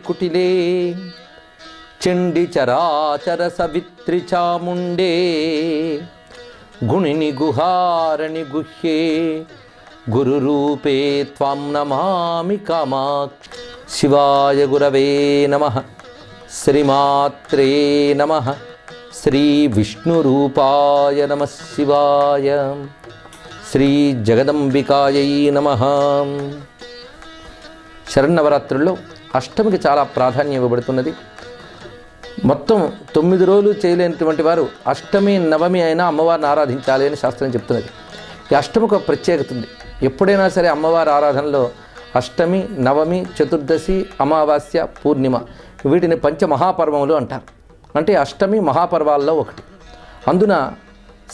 కుటిలే చండి చరాచర సవిత్రి చాముండే గుణిని గుహారణి గుహ్యే గురురూపే త్వాం నమామి కామాక్షి. శివాయ గురవే నమః. శ్రీమాత్రే నమః. శ్రీ విష్ణురూపాయ నమః శివాయ. శ్రీ జగదంబికాయై నమః. శరన్నవరాత్రుల్లో అష్టమికి చాలా ప్రాధాన్యం ఇవ్వబడుతున్నది. మొత్తం 9 రోజులు చేయలేనటువంటి వారు అష్టమి నవమి అయినా అమ్మవారిని ఆరాధించాలి అని శాస్త్రం చెప్తున్నది. ఈ అష్టమికి ఒక ప్రత్యేకత ఉంది. ఎప్పుడైనా సరే అమ్మవారి ఆరాధనలో అష్టమి, నవమి, చతుర్దశి, అమావాస్య, పూర్ణిమ వీటిని పంచమహాపర్వములు అంటారు. అంటే అష్టమి మహాపర్వాల్లో ఒకటి. అందున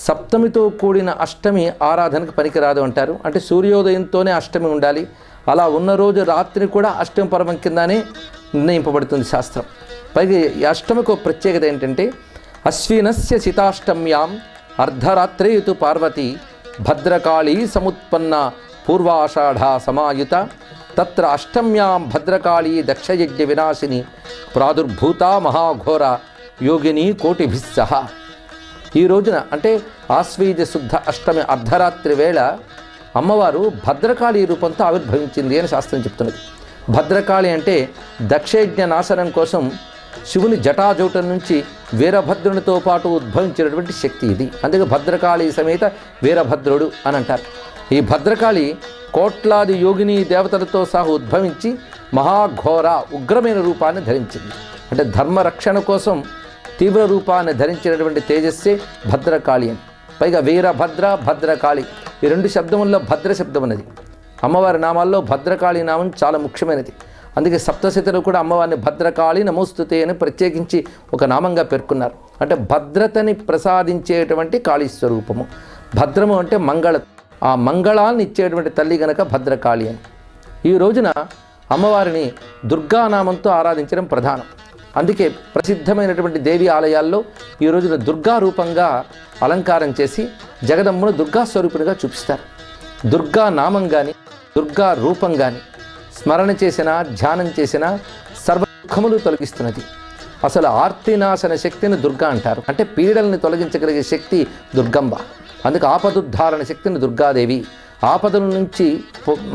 సప్తమితో కూడిన అష్టమి ఆరాధనకు పనికిరాదు అంటారు. అంటే సూర్యోదయంతోనే అష్టమి ఉండాలి. అలా ఉన్న రోజు రాత్రి కూడా అష్టమి పర్వం కిందనే నిర్ణయింపబడుతుంది శాస్త్రం. పైగా ఈ అష్టమికి ఒక ప్రత్యేకత ఏంటంటే అశ్వినస్య శితాష్టమ్యాం అర్ధరాత్రేతు పార్వతి భద్రకాళీ సముత్పన్న పూర్వాషాఢ సమాయుత తత్ర అష్టమ్యాం భద్రకాళీ దక్షయజ్ఞ వినాశిని ప్రాదుర్భూత మహాఘోర యోగిని కోటిభిస్సహ. ఈ రోజున అంటే ఆశ్వీజ శుద్ధ అష్టమి అర్ధరాత్రి వేళ అమ్మవారు భద్రకాళీ రూపంతో ఆవిర్భవించింది అని శాస్త్రం చెప్తున్నది. భద్రకాళి అంటే దక్షయజ్ఞ నాశనం కోసం శివుని జటాజూటం నుంచి వీరభద్రునితో పాటు ఉద్భవించినటువంటి శక్తి ఇది. అందుకే భద్రకాళి సమేత వీరభద్రుడు అని అంటారు. ఈ భద్రకాళి కోట్లాది యోగిని దేవతలతో సహా ఉద్భవించి మహాఘోర ఉగ్రమైన రూపాన్ని ధరించింది. అంటే ధర్మరక్షణ కోసం తీవ్ర రూపాన్ని ధరించినటువంటి తేజస్సే భద్రకాళి అని. పైగా వీరభద్ర, భద్రకాళి ఈ 2 శబ్దముల్లో భద్ర శబ్దం ఉన్నది. అమ్మవారి నామాల్లో భద్రకాళి నామం చాలా ముఖ్యమైనది. అందుకే సప్తశతిలో కూడా అమ్మవారిని భద్రకాళి నమోస్తుతే అని ప్రత్యేకించి ఒక నామంగా పేర్కొన్నారు. అంటే భద్రతని ప్రసాదించేటువంటి కాళీ స్వరూపము. భద్రము అంటే మంగళ, ఆ మంగళాన్ని ఇచ్చేటువంటి తల్లి గనక భద్రకాళి అని. ఈ రోజున అమ్మవారిని దుర్గానామంతో ఆరాధించడం ప్రధానం. అందుకే ప్రసిద్ధమైనటువంటి దేవి ఆలయాల్లో ఈ రోజున దుర్గా రూపంగా అలంకారం చేసి జగదమ్మను దుర్గా స్వరూపునిగా చూపిస్తారు. దుర్గా నామం కానీ దుర్గా రూపం కానీ స్మరణ చేసినా ధ్యానం చేసినా సర్వ దుఃఖములు తొలగిస్తున్నది. అసలు ఆర్తినాశన శక్తిని దుర్గా అంటారు. అంటే పీడల్ని తొలగించగలిగే శక్తి దుర్గంబ. అందుకే ఆపదుద్ధారణ శక్తిని దుర్గాదేవి. ఆపదల నుంచి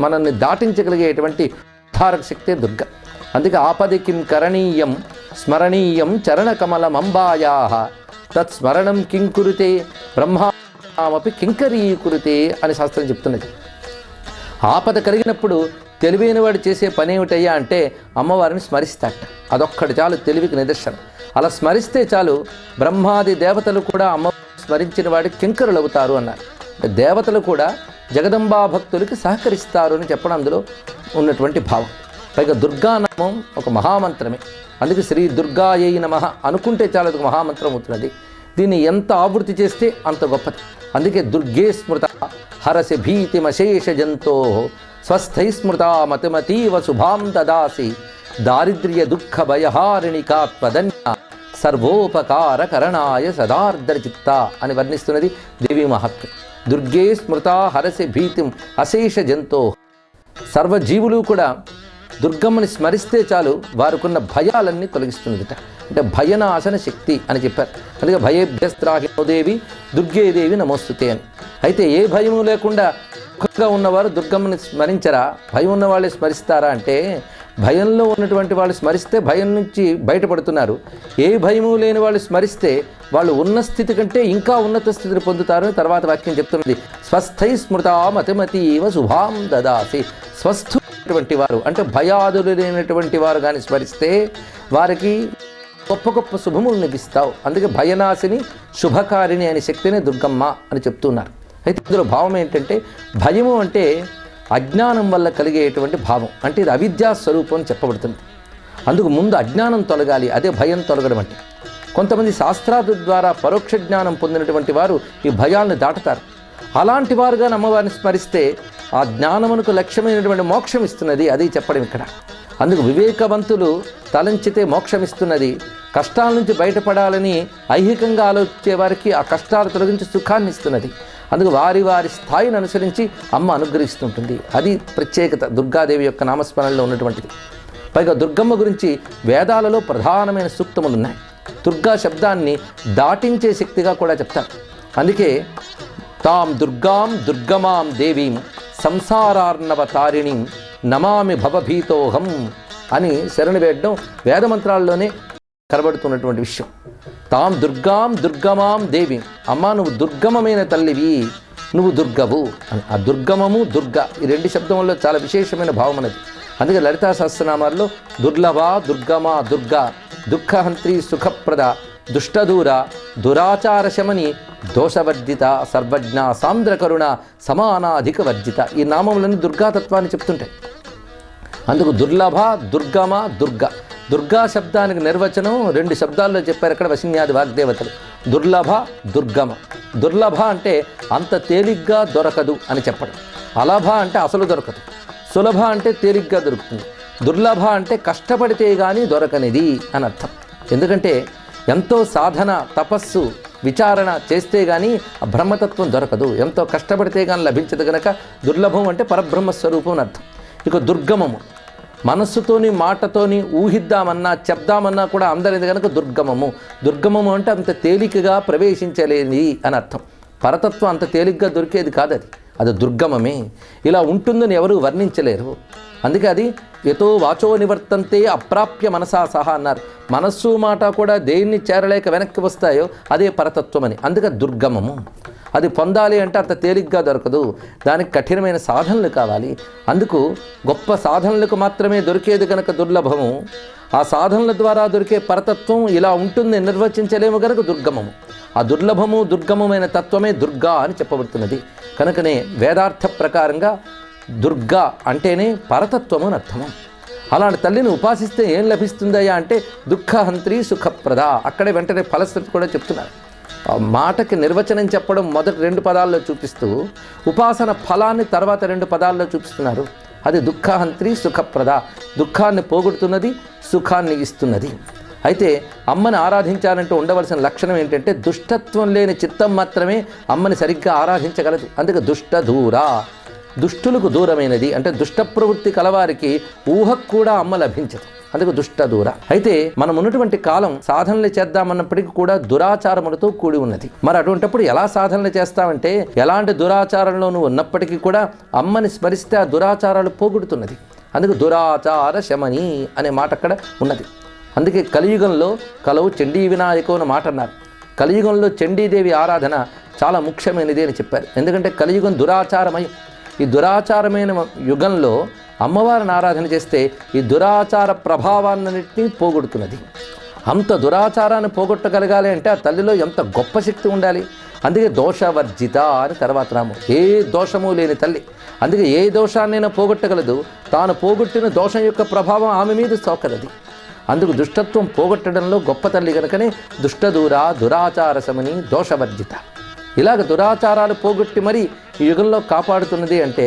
మనల్ని దాటించగలిగేటువంటి ఉద్ధారక శక్తి దుర్గ. అందుకే ఆపది కిం కరణీయం స్మరణీయం చరణకమలమంబాయా తత్స్మరణం కింకురుతే బ్రహ్మామపి కింకరీకురుతే అని శాస్త్రం చెప్తున్నది. ఆపద కలిగినప్పుడు తెలివైన వాడు చేసే పని ఏమిటయ్యా అంటే అమ్మవారిని స్మరిస్తాట. అదొక్కటి చాలు తెలివికి నిదర్శనం. అలా స్మరిస్తే చాలు బ్రహ్మాది దేవతలు కూడా అమ్మవారిని స్మరించిన వాడికి కింకరులు అవుతారు అన్నారు. దేవతలు కూడా జగదంబా భక్తులకి సహకరిస్తారు అని చెప్పడం అందులో ఉన్నటువంటి భావం. పైగా దుర్గానామం ఒక మహామంత్రమే. అందుకే శ్రీ దుర్గాయై నమః అనుకుంటే చాలా అది మహామంత్రం అవుతున్నది. దీన్ని ఎంత ఆవృత్తి చేస్తే అంత గొప్పది. అందుకే దుర్గే స్మృత హరసి భీతిమశేష జంతో స్వస్థై స్మృత మతిమతీవ శుభాం దదాసి దారిద్ర్య దుఃఖ భయహారిణికాత్మధన్య సర్వోపకార కరణాయ సదార్ద్రచిత్త అని వర్ణిస్తున్నది దేవీ మహాత్మ్యం. దుర్గే స్మృత హరసి భీతిం అశేష జంతో. సర్వజీవులు కూడా దుర్గమ్మని స్మరిస్తే చాలు వారికున్న భయాలన్నీ తొలగిస్తుందిట. అంటే భయనాశన శక్తి అని చెప్పారు. అందుకే భయేభ్యస్త్రాహినో దేవి దుర్గేదేవి నమోస్తుతే అని. అయితే ఏ భయము లేకుండా దుఃఖంగా ఉన్నవారు దుర్గమ్మని స్మరించరా? భయం ఉన్న వాళ్ళే స్మరిస్తారా అంటే భయంలో ఉన్నటువంటి వాళ్ళు స్మరిస్తే భయం నుంచి బయటపడుతున్నారు. ఏ భయము లేని వాళ్ళు స్మరిస్తే వాళ్ళు ఉన్న స్థితి కంటే ఇంకా ఉన్నత స్థితిని పొందుతారని తర్వాత వాక్యం చెప్తున్నది. స్వస్థై స్మృతా మతిమతీవ శుభాం దదాసి. స్వస్థులైనటువంటి వారు అంటే భయాదులు లేనటువంటి వారు కానీ స్మరిస్తే వారికి గొప్ప గొప్ప శుభములు లభిస్తావు. అందుకే భయనాశిని శుభకారిణి అనే శక్తిని దుర్గమ్మ అని చెప్తున్నారు. అయితే ఇందులో భావం ఏంటంటే భయము అంటే అజ్ఞానం వల్ల కలిగేటువంటి భావం. అంటే ఇది అవిద్యా స్వరూపం అని చెప్పబడుతుంది. అందుకు ముందు అజ్ఞానం తొలగాలి, అదే భయం తొలగడం అంటే. కొంతమంది శాస్త్రాల ద్వారా పరోక్ష జ్ఞానం పొందినటువంటి వారు ఈ భయాలను దాటుతారు. అలాంటి వారుగా అమ్మవారిని స్మరిస్తే ఆ జ్ఞానమునకు లక్ష్యమైనటువంటి మోక్షం ఇస్తున్నది, అది చెప్పడం ఇక్కడ. అందుకు వివేకవంతులు తలంచితే మోక్షం ఇస్తున్నది. కష్టాల నుంచి బయటపడాలని ఐహికంగా ఆలోచించే వారికి ఆ కష్టాలు తొలగించి సుఖాన్ని ఇస్తున్నది. అందుకు వారి వారి స్థాయిని అనుసరించి అమ్మ అనుగ్రహిస్తుంటుంది. అది ప్రత్యేకత దుర్గాదేవి యొక్క నామస్మరణలో ఉన్నటువంటిది. పైగా దుర్గమ్మ గురించి వేదాలలో ప్రధానమైన సూక్తములు ఉన్నాయి. దుర్గా శబ్దాన్ని దాటించే శక్తిగా కూడా చెప్తారు. అందుకే తాం దుర్గాం దుర్గమాం దేవీం సంసారార్ణవ తారిణిం నమామి భవభీతోహం అని శరణు వేయడం వేదమంత్రాల్లోనే కనబడుతున్నటువంటి విషయం. తాం దుర్గాం దుర్గమాం దేవీం, అమ్మా నువ్వు దుర్గమమైన తల్లివి, నువ్వు దుర్గవు అని. ఆ దుర్గమము దుర్గ ఈ రెండు శబ్దముల్లో చాలా విశేషమైన భావం అనేది. అందుకే లలితా సహస్రనామాల్లో దుర్లభ దుర్గమా దుర్గా దుఃఖహంత్రి సుఖప్రద దుష్టదూర దురాచారశమని దోషవర్జిత సర్వజ్ఞ సాంద్రకరుణ సమానాధిక వర్జిత ఈ నామములను దుర్గాతత్వాన్ని చెప్తుంటాయి. అందుకు దుర్లభ దుర్గమ దుర్గ. దుర్గా శబ్దానికి నిర్వచనం రెండు శబ్దాల్లో చెప్పారు అక్కడ వశిన్యాది వాగ్దేవతలు. దుర్లభ దుర్గమ. దుర్లభ అంటే అంత తేలిగ్గా దొరకదు అని చెప్పడం. అలభ అంటే అసలు దొరకదు. సులభ అంటే తేలిగ్గా దొరుకుతుంది. దుర్లభ అంటే కష్టపడితే కానీ దొరకనిది అని అర్థం. ఎందుకంటే ఎంతో సాధన తపస్సు విచారణ చేస్తే కానీ ఆ బ్రహ్మతత్వం దొరకదు, ఎంతో కష్టపడితే కానీ లభించదు. కనుక దుర్లభం అంటే పరబ్రహ్మస్వరూపం అని అర్థం. ఇక దుర్గమము మనస్సుతోని మాటతోని ఊహిద్దామన్నా చెప్దామన్నా కూడా అందరిది కనుక దుర్గమము. దుర్గమము అంటే అంత తేలికగా ప్రవేశించలేనిది అని అర్థం. పరతత్వం అంత తేలిగ్గా దొరికేది కాదు, అది దుర్గమమే. ఇలా ఉంటుందని ఎవరు వర్ణించలేరు. అందుకే అది యతో వాచో నివర్తంతే అప్రాప్య మనసా సహా అన్నారు. మనస్సు మాట కూడా దేన్ని చేరలేక వెనక్కి వస్తాయో అదే పరతత్వం అని. అందుకే దుర్గమము. అది పొందాలి అంటే అంత తేలిగ్గా దొరకదు, దానికి కఠినమైన సాధనలు కావాలి. అందుకు గొప్ప సాధనలకు మాత్రమే దొరికేది కనుక దుర్లభము. ఆ సాధనల ద్వారా దొరికే పరతత్వం ఇలా ఉంటుంది నిర్వచించలేము కనుక దుర్గమము. ఆ దుర్లభము దుర్గమమైన తత్వమే దుర్గా అని చెప్పబడుతున్నది. కనుకనే వేదార్థ ప్రకారంగా దుర్గా అంటేనే పరతత్వము అని అర్థము. అలాంటి తల్లిని ఉపాసిస్తే ఏం లభిస్తుందయ్యా అంటే దుఃఖహంత్రి సుఖప్రద. అక్కడే వెంటనే ఫలశ్రుతి కూడా చెప్తున్నారు. మాటకి నిర్వచనం చెప్పడం మొదటి రెండు పదాల్లో చూపిస్తూ ఉపాసన ఫలాన్ని తర్వాత రెండు పదాల్లో చూపిస్తున్నారు. అది దుఃఖహంత్రి సుఖప్రద. దుఃఖాన్ని పోగొడుతున్నది, సుఖాన్ని ఇస్తున్నది. అయితే అమ్మని ఆరాధించాలంటే ఉండవలసిన లక్షణం ఏంటంటే దుష్టత్వం లేని చిత్తం మాత్రమే అమ్మని సరిగ్గా ఆరాధించగలదు. అందుకే దుష్ట దూర, దుష్టులకు దూరమైనది. అంటే దుష్ట ప్రవృత్తి కలవారికి ఊహకు కూడా అమ్మ లభించదు. అందుకు దుష్ట దూర. అయితే మనం ఉన్నటువంటి కాలం సాధనలు చేద్దామన్నప్పటికీ కూడా దురాచారములతో కూడి ఉన్నది. మరి అటువంటిప్పుడు ఎలా సాధనలు చేస్తామంటే ఎలాంటి దురాచారంలో నువ్వు ఉన్నప్పటికీ కూడా అమ్మని స్మరిస్తే ఆ దురాచారాలు పోగొడుతున్నది. అందుకు దురాచార శమని అనే మాట అక్కడ ఉన్నది. అందుకే కలియుగంలో కలవు చండీ వినాయకో అన్న మాట అన్నారు. కలియుగంలో చండీదేవి ఆరాధన చాలా ముఖ్యమైనది అని చెప్పారు. ఎందుకంటే కలియుగం దురాచారమయం. ఈ దురాచారమైన యుగంలో అమ్మవారిని ఆరాధన చేస్తే ఈ దురాచార ప్రభావాన్నిటినీ పోగొడుతున్నది. అంత దురాచారాన్ని పోగొట్టగలగాలి అంటే ఆ తల్లిలో ఎంత గొప్ప శక్తి ఉండాలి. అందుకే దోషవర్జిత అని తర్వాత నామం. ఏ దోషము లేని తల్లి. అందుకే ఏ దోషాన్నైనా పోగొట్టగలదు. తాను పోగొట్టిన దోషం యొక్క ప్రభావం ఆమె మీద సోకదది. అందుకు దుష్టత్వం పోగొట్టడంలో గొప్ప తల్లి కనుకనే దుష్టదూర దురాచార శమని దోషవర్జిత. ఇలాగ దురాచారాలు పోగొట్టి మరి ఈ యుగంలో కాపాడుతున్నది అంటే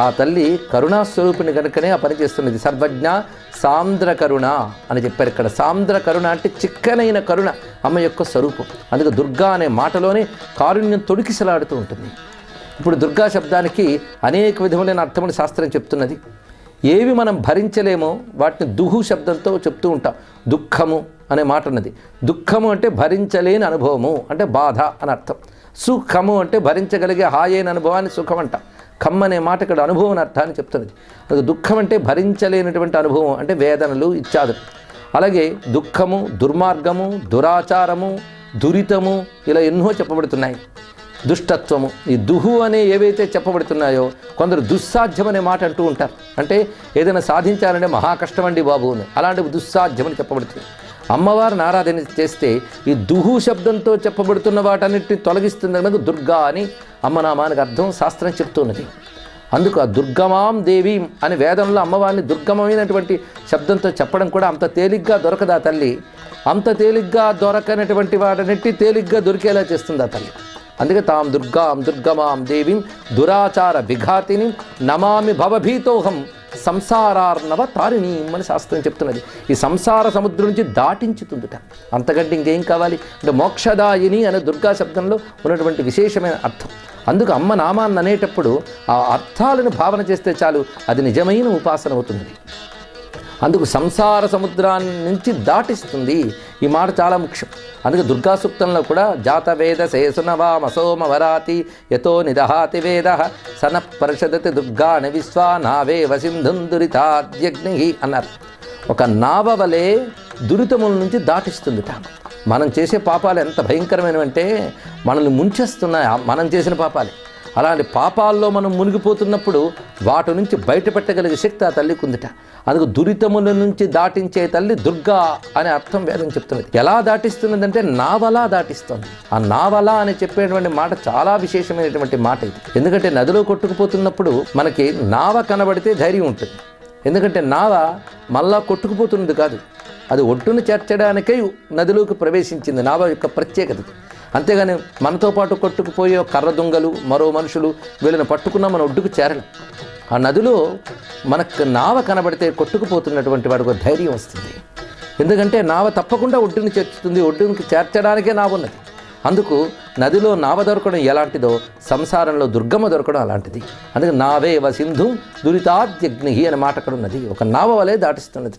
ఆ తల్లి కరుణాస్వరూపిణి కనుకనే ఆ పని చేస్తున్నది. సర్వజ్ఞ సాంద్ర కరుణ అని చెప్పారు ఇక్కడ. సాంద్ర కరుణ అంటే చిక్కనైన కరుణ అమ్మ యొక్క స్వరూపం. అందుకే దుర్గా అనే మాటలోనే కారుణ్యం తొడికిసలాడుతూ ఉంటుంది. ఇప్పుడు దుర్గా శబ్దానికి అనేక విధములైన అర్థములు శాస్త్రం చెప్తున్నది. ఏవి మనం భరించలేమో వాటిని దుహు శబ్దంతో చెప్తూ ఉంటాం. దుఃఖము అనే మాట ఉన్నది. దుఃఖము అంటే భరించలేని అనుభవము అంటే బాధ అని అర్థం. సుఖము అంటే భరించగలిగే హాయైన అనుభవాన్ని సుఖం అంటాం. ఖమ్ అనే మాట ఇక్కడ అనుభవం అర్థాన్ని చెప్తున్నది. అది దుఃఖం అంటే భరించలేనటువంటి అనుభవం అంటే వేదనలు ఇత్యాదులు. అలాగే దుఃఖము దుర్మార్గము దురాచారము దురితము ఇలా ఎన్నో చెప్పబడుతున్నాయి. దుష్టత్వము ఈ దుహు అనే ఏవైతే చెప్పబడుతున్నాయో కొందరు దుస్సాధ్యం అనే మాట అంటూ ఉంటారు. అంటే ఏదైనా సాధించాలంటే మహా కష్టం అండి బాబు అని. అలాంటివి దుస్సాధ్యం అని చెప్పబడుతుంది. అమ్మవారిని ఆరాధన చేస్తే ఈ దుహు శబ్దంతో చెప్పబడుతున్న వాటన్నిటిని తొలగిస్తుంది కనుక దుర్గా అని అమ్మనామానికి అర్థం శాస్త్రం చెప్తున్నది. అందుకు ఆ దుర్గమాం దేవీం అని వేదంలో అమ్మవారిని దుర్గమమైనటువంటి శబ్దంతో చెప్పడం కూడా అంత తేలిగ్గా దొరకదు ఆ తల్లి. అంత తేలిగ్గా దొరకనటువంటి వాటన్నిటి తేలిగ్గా దొరికేలా చేస్తుంది ఆ తల్లి. అందుకే తాం దుర్గాం దుర్గమాం దేవీం దురాచార విఘాతిని నమామి భవభీతోహం సంసారార్ణవ తారిణీం అని శాస్త్రం చెప్తున్నది. ఈ సంసార సముద్రం నుంచి దాటించుతుందిట. అంతకంటే ఇంకేం కావాలి అంటే మోక్షదాయిని అనే దుర్గా శబ్దంలో ఉన్నటువంటి విశేషమైన అర్థం. అందుకు అమ్మ నామాన్ని అనేటప్పుడు ఆ అర్థాలను భావన చేస్తే చాలు, అది నిజమైన ఉపాసన అవుతుంది. అందుకు సంసార సముద్రాన్ని నుంచి దాటిస్తుంది. ఈ మాట చాలా ముఖ్యం. అందుకే దుర్గా సూక్తంలో కూడా జాతవేద శేసునవామసోమ వరాతి యతో నిదహాతి వేద సన పరిషదతి దుర్గాని విశ్వా నావే వసింధుం దురితాద్యగ్ని అన్నారు. ఒక నావ వలె దురితముల నుంచి దాటిస్తుందిట. మనం చేసే పాపాలు ఎంత భయంకరమైనవంటే మనల్ని ముంచేస్తున్నాయి మనం చేసిన పాపాలే. అలాంటి పాపాల్లో మనం మునిగిపోతున్నప్పుడు వాటి నుంచి బయటపెట్టగలిగే శక్తి ఆ తల్లికి ఉందిట. అందుకు దురితముల నుంచి దాటించే తల్లి దుర్గా అనే అర్థం వేదం చెప్తున్నది. ఎలా దాటిస్తున్నదంటే నావలా దాటిస్తుంది. ఆ నావలా అని చెప్పేటువంటి మాట చాలా విశేషమైనటువంటి మాట ఇది. ఎందుకంటే నదిలో కొట్టుకుపోతున్నప్పుడు మనకి నావ కనబడితే ధైర్యం ఉంటుంది. ఎందుకంటే నావ మళ్ళా కొట్టుకుపోతున్నది కాదు, అది ఒడ్డును చేర్చడానికై నదిలోకి ప్రవేశించింది. నావ యొక్క ప్రత్యేకత. అంతేగాని మనతో పాటు కొట్టుకుపోయే కర్ర దొంగలు మరో మనుషులు వీళ్ళని పట్టుకున్నా మన ఒడ్డుకు చేరడం. ఆ నదిలో మనకు నావ కనబడితే కొట్టుకుపోతున్నటువంటి వాడికి ధైర్యం వస్తుంది. ఎందుకంటే నావ తప్పకుండా ఒడ్డుని చేర్చుతుంది, ఒడ్డునికి చేర్చడానికే నావ ఉన్నది. అందుకు నదిలో నావ దొరకడం ఎలాంటిదో సంసారంలో దుర్గమ్మ దొరకడం అలాంటిది. అందుకే నావే వసింధు దురితాద్యగ్ని అనే మాట అక్కడ ఉన్నది. ఒక నావ వలె దాటిస్తున్నది.